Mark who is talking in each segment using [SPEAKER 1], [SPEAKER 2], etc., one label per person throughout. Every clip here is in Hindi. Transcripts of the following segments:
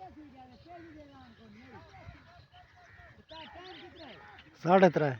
[SPEAKER 1] ₹3.5 3.5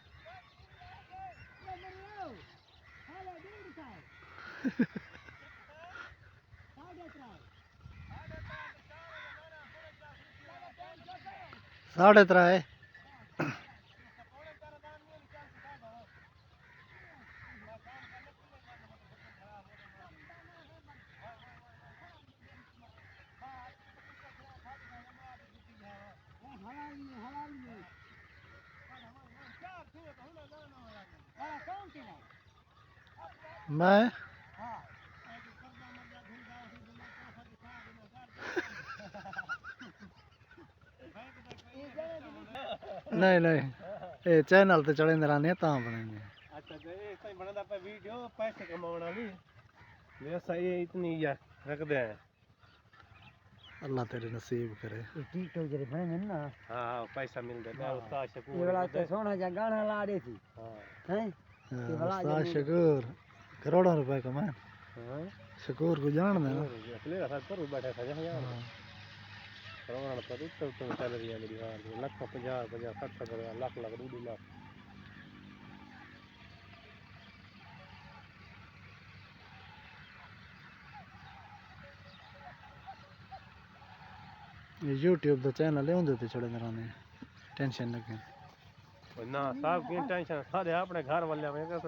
[SPEAKER 1] मैं नहीं नहीं ये चैनल ते चढ़े रहने तां बनेंगे।
[SPEAKER 2] अच्छा तो ये सही बना था वीडियो पैसे कमाने वाली वैसा ये इतनी यार रख दे
[SPEAKER 1] अल्लाह तेरे नसीब करे।
[SPEAKER 3] टिकटॉक जरे बने ना।
[SPEAKER 2] हाँ पैसा मिल जाता है उस्ताद शकूर
[SPEAKER 3] ये वाला तो सोना जा गाना ला रही थी। हैं ये वाला
[SPEAKER 1] उस्ताद शकूर करोड़ों रुपए कमाए।
[SPEAKER 2] हाँ
[SPEAKER 1] शकूर को जान देना
[SPEAKER 2] ले रहा था पर बैठा था यहाँ करोड़ों पर तो चल रही है मेरी हाल लाख 50 60 लाख लाख 2 लाख
[SPEAKER 1] यूट्यूब दा चैनल है उन्दे ते चढ़े रहने टेंशन लगे
[SPEAKER 2] ना साहब की टेंशन सारे अपने घर वाले में क्या